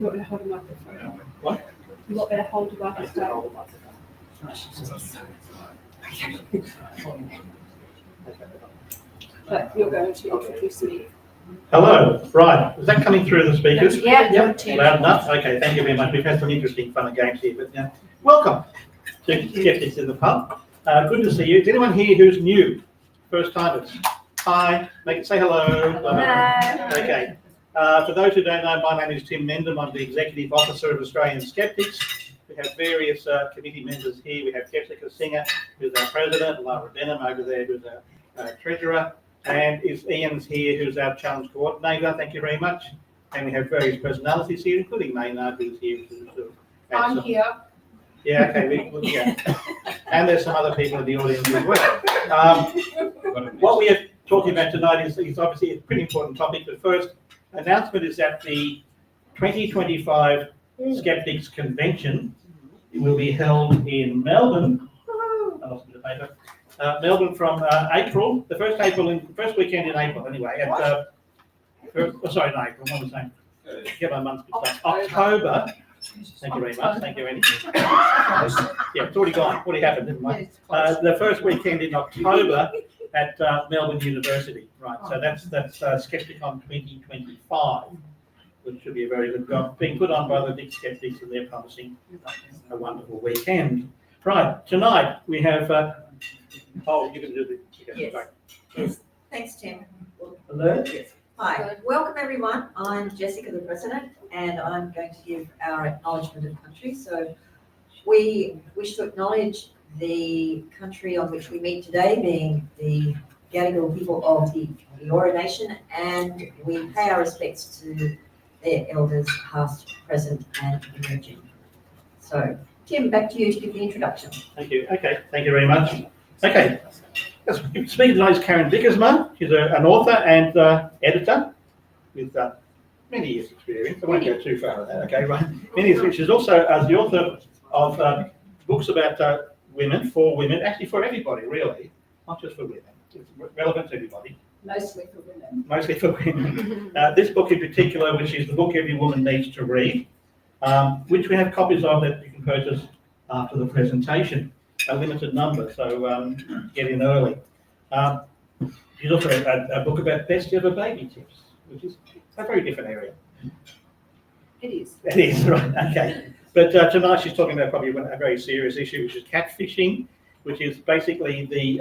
You want me to hold a microphone? What? You want me to hold a microphone? But you're going to introduce me. Hello, right, is that coming through the speakers? Yeah. Loud enough? Okay, thank you very much. We've had some interesting fun and games here, but welcome to Skeptics in the Pub. Good to see you. Is anyone here who's new? First timers? Hi, say hello. Hello. Okay. For those who don't know, my name is Tim Mendham. I'm the Executive Officer of Australian Skeptics. We have various committee members here. We have Jessica Singer, who's our President, Lara Denham over there, who's our Treasurer, and Ian's here, who's our Challenge Coordinator. Thank you very much. And we have various personalities here, including Maynard, who's here. I'm here. Yeah, okay. And there's some other people in the audience as well. What we are talking about tonight is obviously a pretty important topic. The first announcement is that the 2025 Skeptics Convention will be held in Melbourne. I lost a bit of paper. Melbourne from April, the first weekend in April anyway. Sorry, no, April, what was I saying? Get my months mixed up. October. Thank you very much. Thank you, Annie. Yeah, it's already gone. Already happened, didn't it? The first weekend in October at Melbourne University. Right, so that's Skepticon 2025, which should be a very good job. Being put on by the big skeptics, and they're promising a wonderful weekend. Right, tonight we have. You can do the. Yes. Right. Yes. Thanks, Tim. Hello. Yes. Hi. Welcome, everyone. I'm Jessica, the President, and I'm going to give our acknowledgement of country. So we wish to acknowledge the country on which we meet today, being the Gadigal people of the Eora Nation, and we pay our respects to their elders, past, present, and emerging. So, Tim, back to you to give the introduction. Thank you. Okay, thank you very much. Okay, speaking tonight is Karen Dickersman. She's an author and editor with many years' experience. I won't go too far with that. Okay, right. Many years. She's also the author of books about women, for women, actually for everybody, really, not just for women. It's relevant to everybody. Mostly for women. Mostly for women. This book in particular, which is the book every woman needs to read, which we have copies of that you can purchase after the presentation. A limited number, so get in early. There's also a book about best ever baby tips, which is a very different area. It is. It is, right, okay. But tonight she's talking about probably a very serious issue, which is catfishing, which is basically we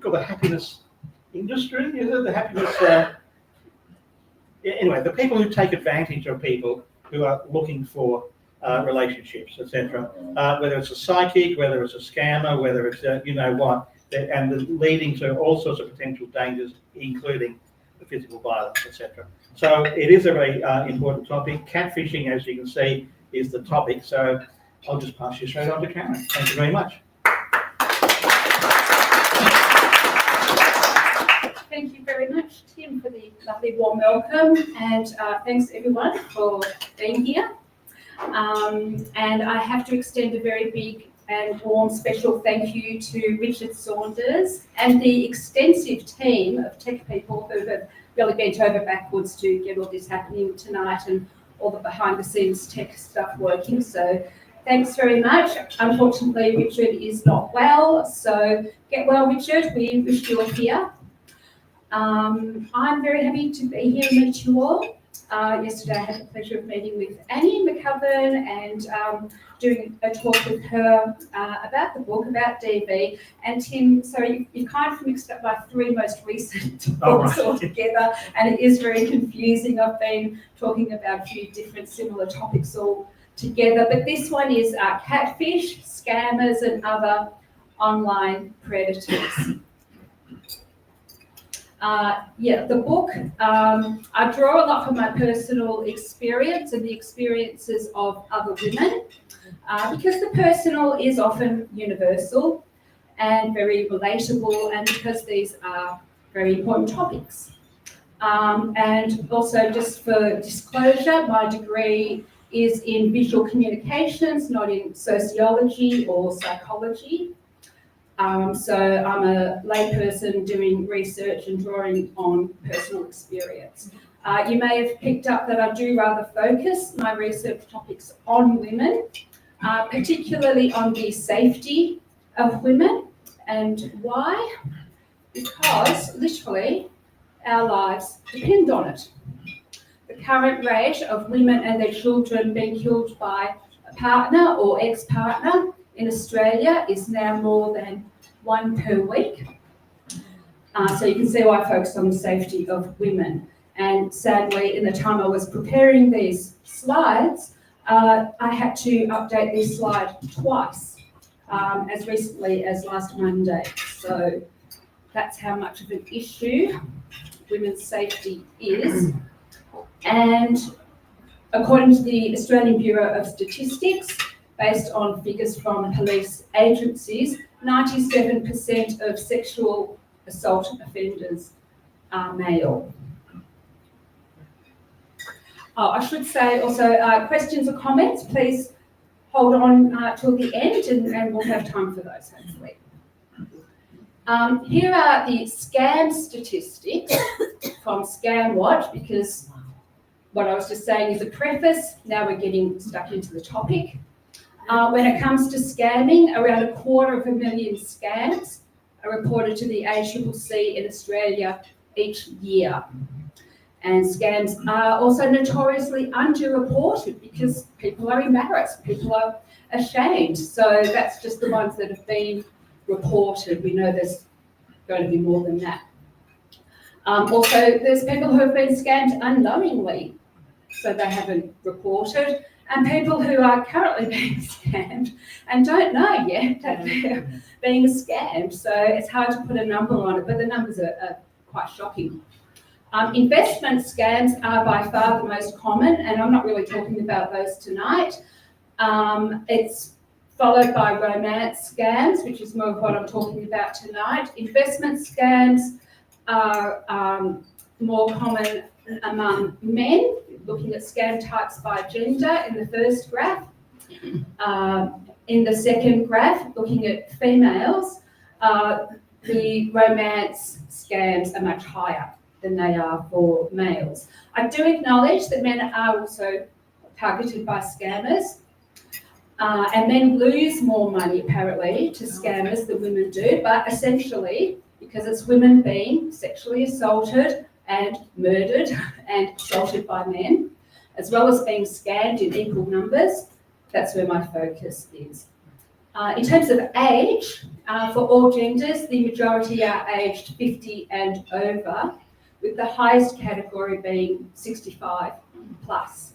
call the happiness industry, is it? The happiness, anyway, the people who take advantage of people who are looking for relationships, etc. Whether it's a psychic, whether it's a scammer, whether it's and leading to all sorts of potential dangers, including the physical violence, etc. So it is a very important topic. Catfishing, as you can see, is the topic. So I'll just pass you straight on to Karen. Thank you very much. Thank you very much, Tim, for the lovely warm welcome, and thanks everyone for being here. And I have to extend a very big and warm special thank you to Richard Saunders and the extensive team of tech people who have really bent over backwards to get all this happening tonight and all the behind the scenes tech stuff working. So thanks very much. Unfortunately, Richard is not well, so get well, Richard. We wish you were here. I'm very happy to be here and meet you all. Yesterday I had the pleasure of meeting with Annie McCubbin and doing a talk with her about the book, about DV. And Tim, so you kind of mixed up my three most recent books all together, and it is very confusing. I've been talking about a few different similar topics all together, but this one is catfish, scammers, and other online predators. The book, I draw a lot from my personal experience and the experiences of other women, because the personal is often universal and very relatable, and because these are very important topics. And also, just for disclosure, my degree is in visual communications, not in sociology or psychology. So I'm a layperson doing research and drawing on personal experience. You may have picked up that I do rather focus my research topics on women, particularly on the safety of women. And why? Because literally our lives depend on it. The current rate of women and their children being killed by a partner or ex-partner in Australia is now more than 1 per week. So you can see why I focus on the safety of women. And sadly, in the time I was preparing these slides, I had to update this slide twice, as recently as last Monday. So that's how much of an issue women's safety is. And according to the Australian Bureau of Statistics, based on figures from police agencies, 97% of sexual assault offenders are male. Oh, I should say also, questions or comments, please hold on till the end and we'll have time for those, hopefully. Here are the scam statistics from ScamWatch, because what I was just saying is a preface, now we're getting stuck into the topic. When it comes to scamming, around 250,000 scams are reported to the ACCC in Australia each year. And scams are also notoriously underreported because people are embarrassed, people are ashamed. So that's just the ones that have been reported. We know there's going to be more than that. Also, there's people who have been scammed unknowingly, so they haven't reported, and people who are currently being scammed and don't know yet that they're being scammed. So it's hard to put a number on it, but the numbers are quite shocking. Investment scams are by far the most common, and I'm not really talking about those tonight. It's followed by romance scams, which is more of what I'm talking about tonight. Investment scams are more common among men, looking at scam types by gender in the first graph. In the second graph, looking at females, the romance scams are much higher than they are for males. I do acknowledge that men are also targeted by scammers, and men lose more money apparently to scammers than women do, but essentially because it's women being sexually assaulted and murdered and assaulted by men, as well as being scammed in equal numbers, that's where my focus is. In terms of age, for all genders, the majority are aged 50 and over, with the highest category being 65 plus.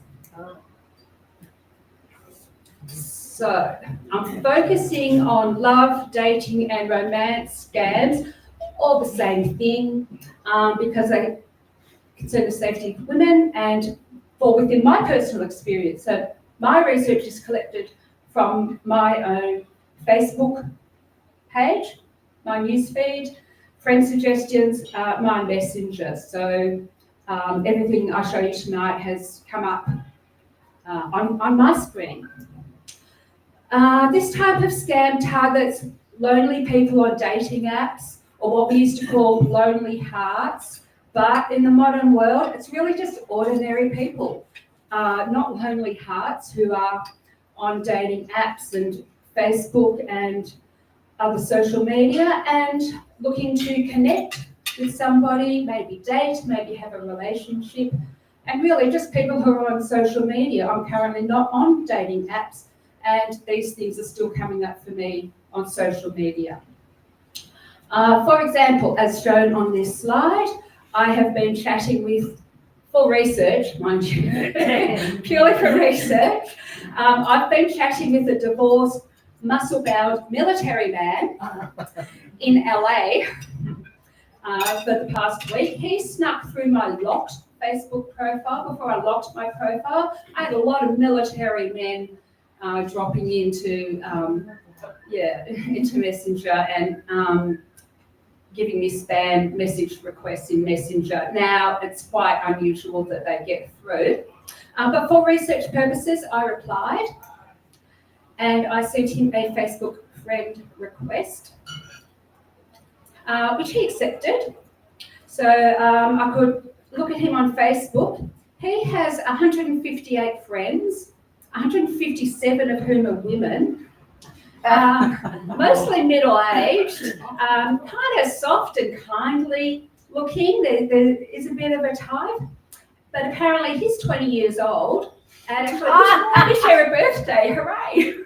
So I'm focusing on love, dating and romance scams, all the same thing, because they concern the safety of women and fall within my personal experience. So my research is collected from my own Facebook page, my newsfeed, friend suggestions, my messenger. So everything I show you tonight has come up on my screen. This type of scam targets lonely people on dating apps, or what we used to call lonely hearts. But in the modern world, it's really just ordinary people, not lonely hearts, who are on dating apps and Facebook and other social media and looking to connect with somebody, maybe date, maybe have a relationship, and really just people who are on social media. I'm currently not on dating apps, and these things are still coming up for me on social media. For example, as shown on this slide, I have been chatting with, for research, mind you, purely for research, I've been chatting with a divorced, muscle-bound military man in LA for the past week. He snuck through my locked Facebook profile. Before I locked my profile, I had a lot of military men dropping into Messenger and giving me spam message requests in Messenger. Now, it's quite unusual that they get through. But for research purposes, I replied and I sent him a Facebook friend request, which he accepted. So I could look at him on Facebook. He has 158 friends, 157 of whom are women, mostly middle-aged, kind of soft and kindly looking. There is a bit of a type, but apparently he's 20 years old, and actually, we share a birthday, hooray!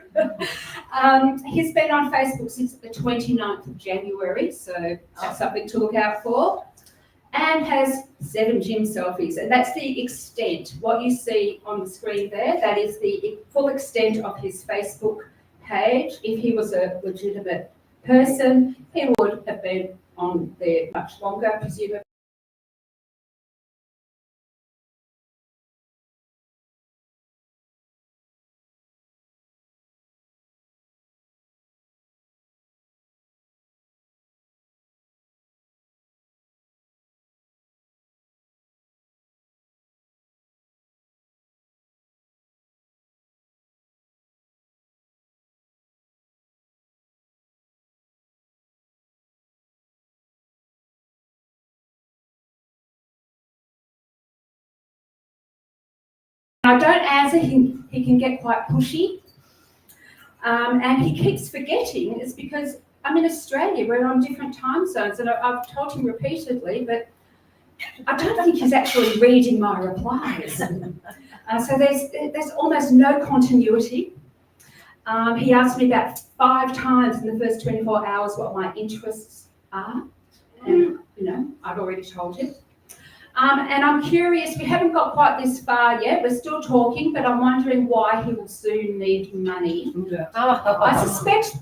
He's been on Facebook since the 29th of January, so that's something to look out for, and has 7 gym selfies, and that's the extent. What you see on the screen there, that is the full extent of his Facebook page. If he was a legitimate person, he would have been on there much longer, presumably. I don't answer him, he can get quite pushy. And he keeps forgetting. It's because I'm in Australia, we're on different time zones, and I've told him repeatedly, but I don't think he's actually reading my replies. So there's almost no continuity. He asked me about 5 times in the first 24 hours what my interests are, and I've already told him. And I'm curious, we haven't got quite this far yet, we're still talking, but I'm wondering why he will soon need money. I suspect,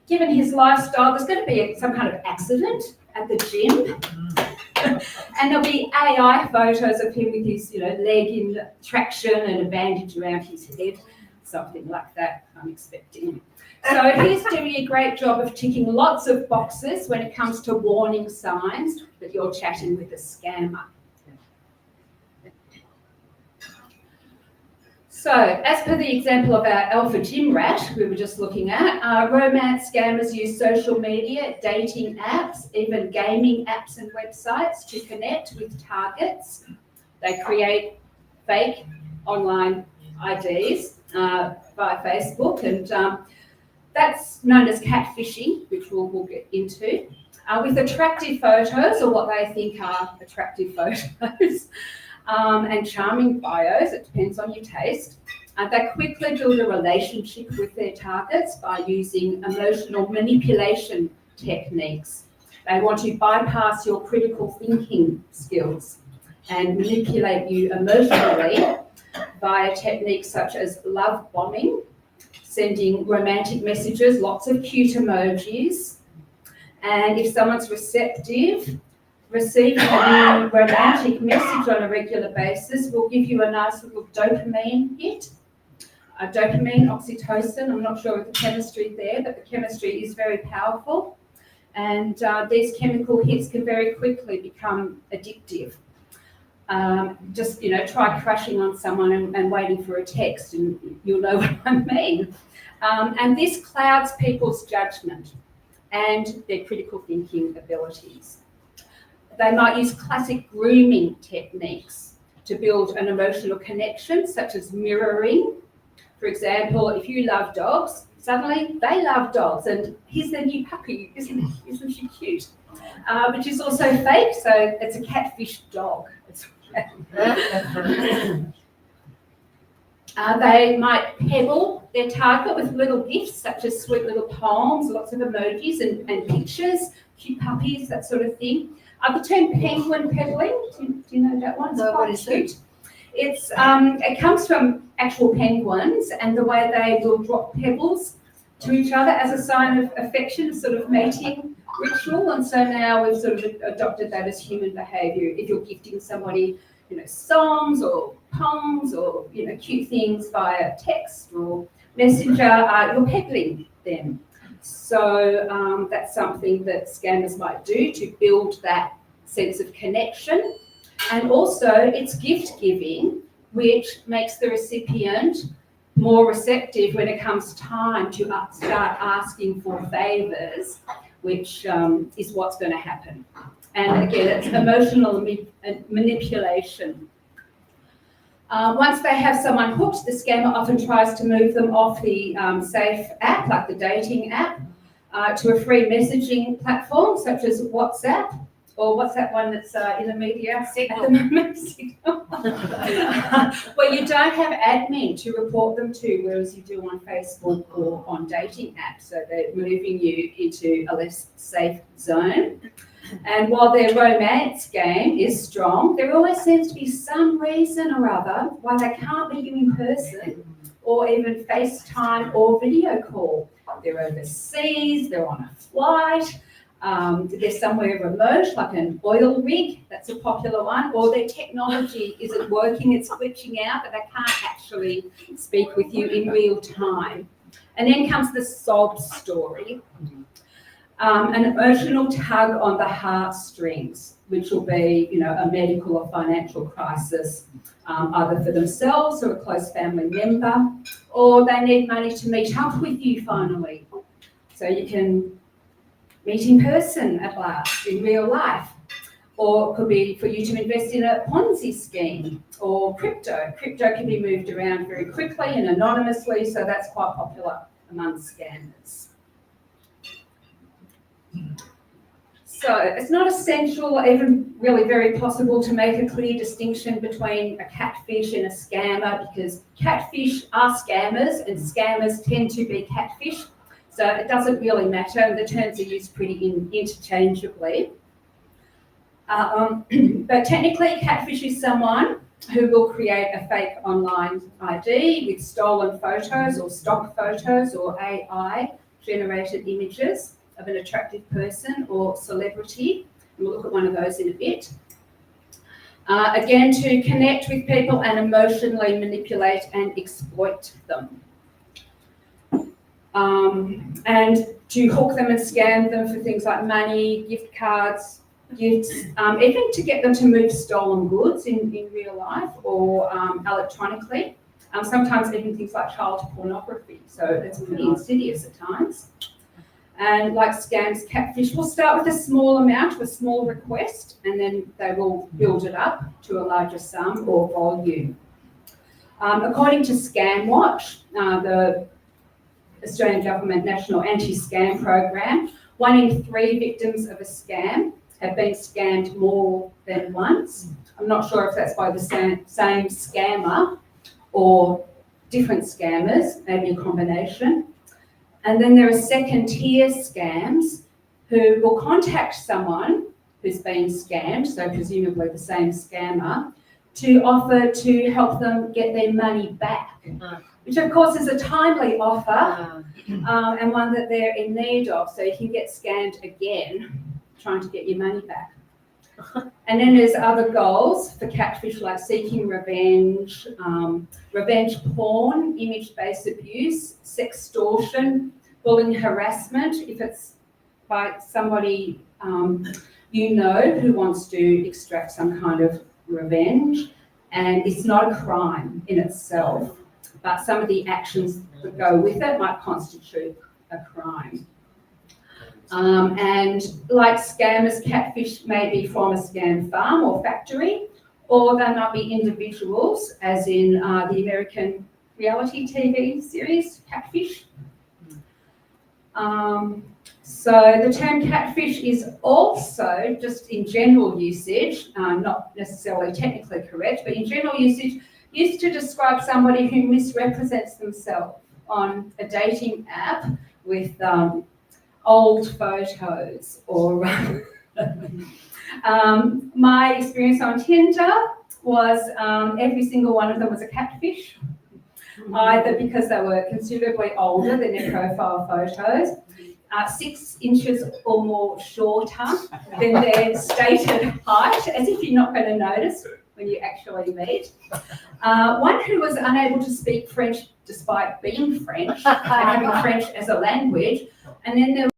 given his lifestyle, there's going to be some kind of accident at the gym. And there'll be AI photos of him with his leg in traction and a bandage around his head, something like that I'm expecting. So he's doing a great job of ticking lots of boxes when it comes to warning signs that you're chatting with a scammer. So, as per the example of our alpha gym rat we were just looking at, romance scammers use social media, dating apps, even gaming apps and websites to connect with targets. They create fake online IDs via Facebook, and that's known as catfishing, which we'll get into, with attractive photos, or what they think are attractive photos, and charming bios. It depends on your taste. They quickly build a relationship with their targets by using emotional manipulation techniques. They want to bypass your critical thinking skills and manipulate you emotionally via techniques such as love bombing, sending romantic messages, lots of cute emojis, and if someone's receptive, receiving a romantic message on a regular basis will give you a nice little dopamine hit. Dopamine, oxytocin, I'm not sure of the chemistry there, but the chemistry is very powerful, and these chemical hits can very quickly become addictive. Just try crushing on someone and waiting for a text, and you'll know what I mean. And this clouds people's judgment and their critical thinking abilities. They might use classic grooming techniques to build an emotional connection, such as mirroring. For example, if you love dogs, suddenly they love dogs, and here's their new puppy, isn't she cute? Which is also fake, so it's a catfish dog. They might pebble their target with little gifts, such as sweet little poems, lots of emojis and pictures, cute puppies, that sort of thing. The term penguin pebbling, do you know that one? It's quite cute. It comes from actual penguins and the way they will drop pebbles to each other as a sign of affection, a sort of mating ritual. And so now we've sort of adopted that as human behaviour. If you're gifting somebody, songs or poems or, cute things via text or messenger, you're pebbling them. So that's something that scammers might do to build that sense of connection. And also it's gift giving, which makes the recipient more receptive when it comes time to start asking for favours, which is what's going to happen. And again, it's emotional manipulation. Once they have someone hooked, the scammer often tries to move them off the safe app, like the dating app, to a free messaging platform such as WhatsApp, or what's that one that's in the media at the moment? Signal. Where you don't have admin to report them to, whereas you do on Facebook or on dating apps. So they're moving you into a less safe zone. And while their romance game is strong, there always seems to be some reason or other why they can't meet you in person or even FaceTime or video call. They're overseas, they're on a flight, they're somewhere remote, like an oil rig, that's a popular one, or their technology isn't working, it's glitching out, but they can't actually speak with you in real time. And then comes the sob story. An emotional tug on the heartstrings, which will be, a medical or financial crisis, either for themselves or a close family member, or they need money to meet up with you finally, so you can meet in person at last, in real life. Or it could be for you to invest in a Ponzi scheme or crypto. Crypto can be moved around very quickly and anonymously, so that's quite popular among scammers. So it's not essential or even really very possible to make a clear distinction between a catfish and a scammer, because catfish are scammers and scammers tend to be catfish. So it doesn't really matter, and the terms are used pretty interchangeably. But technically, catfish is someone who will create a fake online ID with stolen photos or stock photos or AI-generated images of an attractive person or celebrity. And we'll look at one of those in a bit. Again, to connect with people and emotionally manipulate and exploit them. And to hook them and scam them for things like money, gift cards, gifts, even to get them to move stolen goods in real life or electronically. Sometimes even things like child pornography. So it's pretty insidious at times. And like scams, catfish will start with a small amount, a small request, and then they will build it up to a larger sum or volume. According to ScamWatch, the Australian Government National Anti-Scam Program, 1 in 3 victims of a scam have been scammed more than once. I'm not sure if that's by the same scammer or different scammers, maybe a combination. And then there are second-tier scams who will contact someone who's been scammed, so presumably the same scammer, to offer to help them get their money back, which of course is a timely offer and one that they're in need of, so you can get scammed again trying to get your money back. And then there's other goals for catfish, like seeking revenge, revenge porn, image-based abuse, sextortion, bullying, harassment, if it's by somebody who wants to extract some kind of revenge. And it's not a crime in itself, but some of the actions that go with it might constitute a crime. And like scammers, catfish may be from a scam farm or factory, or they might be individuals, as in the American reality TV series, Catfish. So the term catfish is also, just in general usage, not necessarily technically correct, but in general usage, used to describe somebody who misrepresents themselves on a dating app with old photos or my experience on Tinder was every single one of them was a catfish, either because they were considerably older than their profile photos, 6 inches or more shorter than their stated height, as if you're not going to notice when you actually meet. One who was unable to speak French despite being French and having French as a language. And then there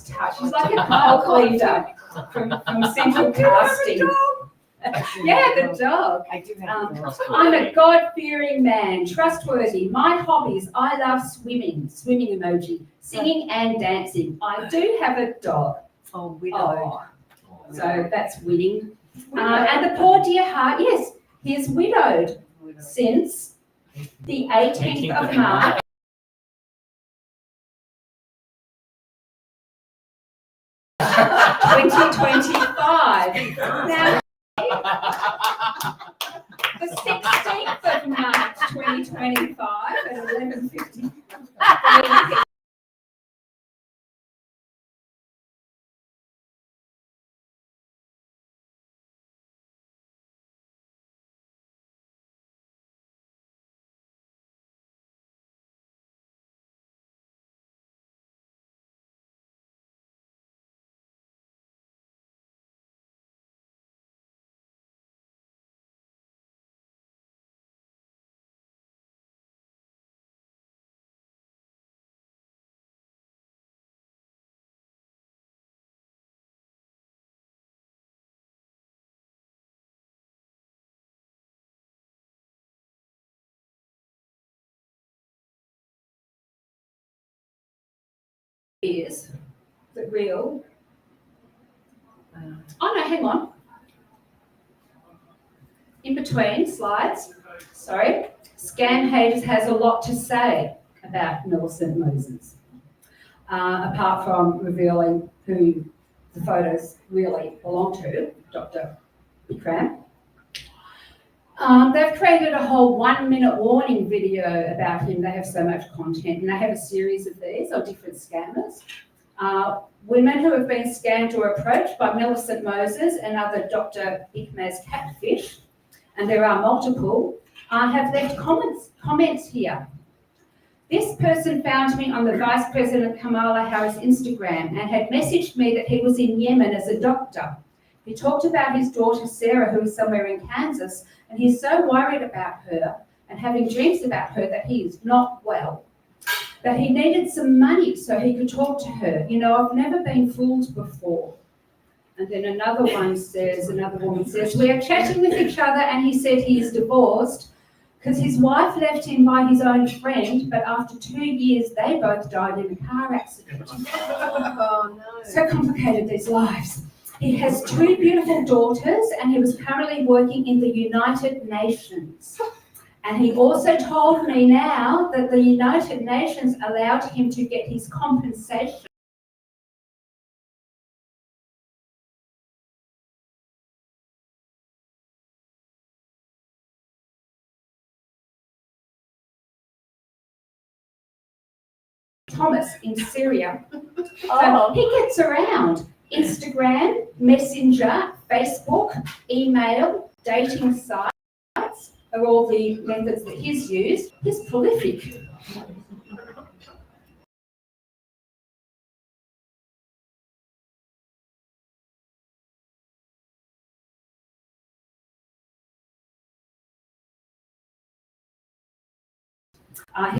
touch. She's like a cult leader from Central Casting. Yeah, the dog. I do have a dog. I'm a God-fearing man, trustworthy. My hobbies, I love swimming emoji, singing and dancing. I do have a dog. Oh, widowed. Oh, so that's winning. And the poor dear heart, yes, he is widowed since the 18th of March. 2025. Now, the 16th of March 2025 at 11:50. Is the real. Oh no, hang on. In between slides, sorry. Scam Haters has a lot to say about Millicent Moses, apart from revealing who the photos really belong to, Dr. Ikram. They've created a whole 1-minute warning video about him. They have so much content, and they have a series of these of different scammers. Women who have been scammed or approached by Millicent Moses and other Dr. Ikram's catfish, and there are multiple, have left comments here. This person found me on the Vice President Kamala Harris Instagram and had messaged me that he was in Yemen as a doctor. He talked about his daughter Sarah, who is somewhere in Kansas, and he's so worried about her and having dreams about her that he is not well, that he needed some money so he could talk to her. You know, I've never been fooled before. And then another woman says, we are chatting with each other and he said he is divorced because his wife left him by his own friend, but after 2 years, they both died in a car accident. Oh, no. So complicated, these lives. He has 2 beautiful daughters and he was currently working in the United Nations. And he also told me now that the United Nations allowed him to get his compensation. Thomas in Syria. So he gets around Instagram, Messenger, Facebook, email, dating sites are all the methods that he's used. He's prolific. He's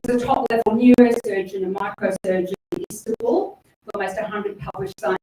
a top-level neurosurgeon and microsurgeon in Istanbul, with almost 100 published science.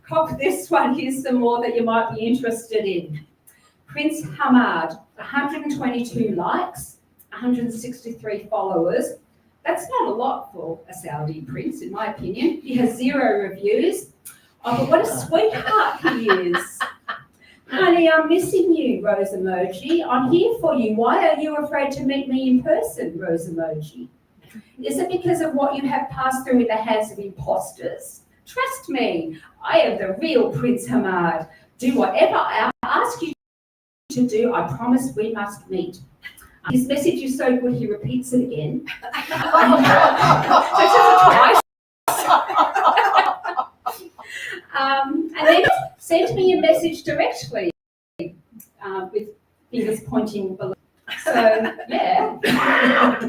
Cop this one, here's some more that you might be interested in. Prince Hamad, 122 likes, 163 followers, That's not a lot for a Saudi prince, in my opinion. He has 0 reviews. Oh, but what a sweetheart he is. Honey, I'm missing you, rose emoji. I'm here for you. Why are you afraid to meet me in person, rose emoji? Is it because of what you have passed through in the hands of imposters? Trust me, I am the real Prince Hamad. Do whatever I ask you to do. I promise we must meet. His message is so good he repeats it again. Twice. And then send me a message directly with fingers pointing below. So, yeah.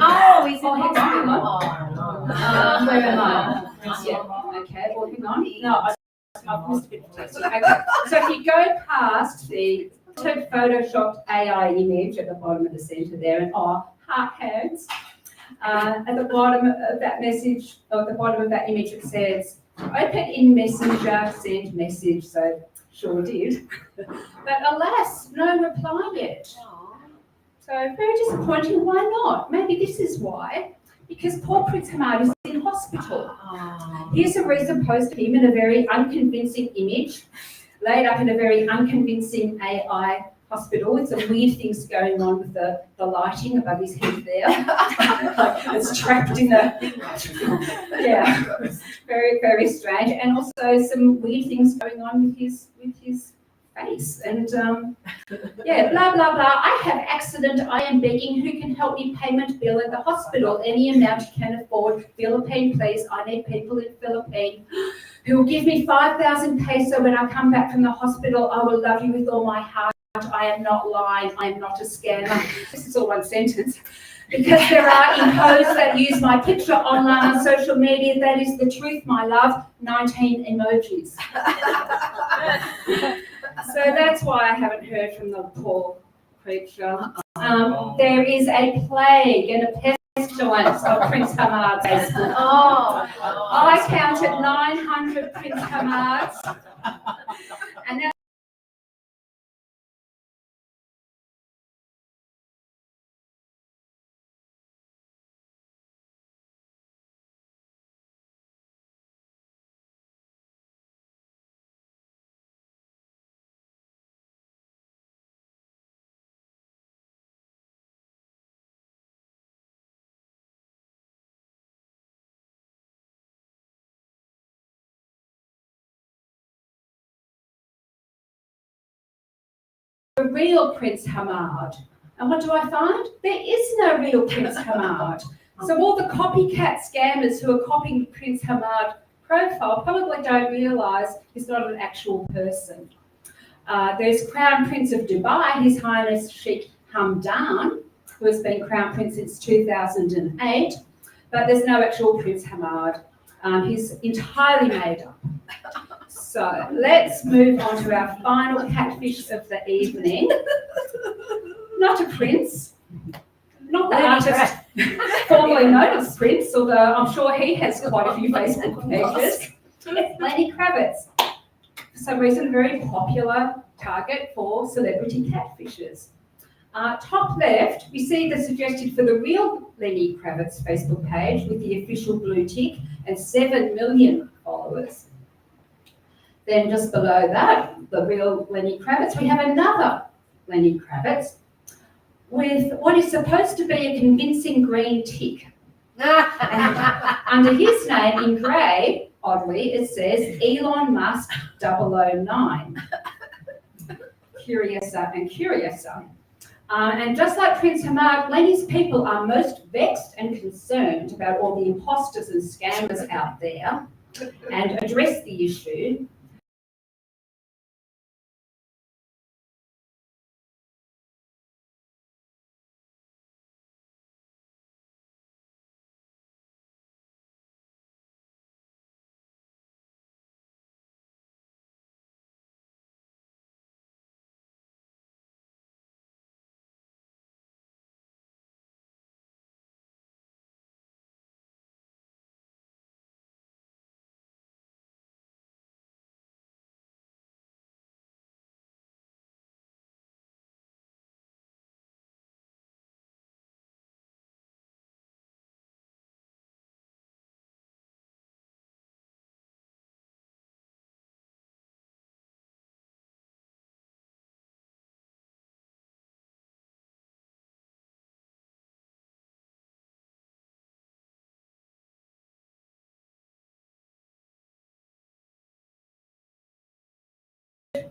Oh, he's in Oh, hang hospital. on. Where am I? Yeah. Okay, well, hang on. No, I've missed a bit of text. Okay. So if you go past the photoshopped AI image at the bottom of the centre there, and heart hands. At the bottom of that message, or at the bottom of that image, it says, open in Messenger, send message. So sure did. But alas, no reply yet. So very disappointing. Why not? Maybe this is why. Because poor Prince Hamad is in hospital. Here's a recent post of him in a very unconvincing image, laid up in a very unconvincing AI hospital with some weird things going on with the lighting above his head there. It's trapped in the, yeah, very, very strange. And also some weird things going on with his face. And yeah, blah, blah, blah. I have accident. I am begging. Who can help me payment bill at the hospital? Any amount you can afford. Philippine, please. I need people in Philippine who will give me 5,000 peso when I come back from the hospital. I will love you with all my heart. I am not lying. I am not a scammer. This is all one sentence. Because there are impos that use my picture online on social media. That is the truth, my love. 19 emojis. So that's why I haven't heard from the poor creature. There is a plague and a pestilence of Prince Hamad's Facebook. I counted 900 Prince Hamads. And now the real Prince Hamad. And what do I find? There is no real Prince Hamad. So all the copycat scammers who are copying the Prince Hamad profile probably don't realise he's not an actual person. There's Crown Prince of Dubai, His Highness Sheikh Hamdan, who has been Crown Prince since 2008, but there's no actual Prince Hamad. He's entirely made up. So let's move on to our final catfish of the evening. Not a prince, not the artist formerly known as Prince, although I'm sure he has quite a few Facebook pages. It's Lenny Kravitz. For some reason, a very popular target for celebrity catfishers. Top left, we see the suggested for the real Lenny Kravitz Facebook page with the official blue tick and 7 million followers. Then just below that, the real Lenny Kravitz, we have another Lenny Kravitz with what is supposed to be a convincing green tick. And under his name in grey, oddly, it says Elon Musk 009. Curiouser and curiouser. And just like Prince Hamad, Lenny's people are most vexed and concerned about all the imposters and scammers out there and address the issue.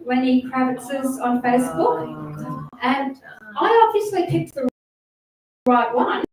Lenny Kravitz's on Facebook, and I obviously picked the right one.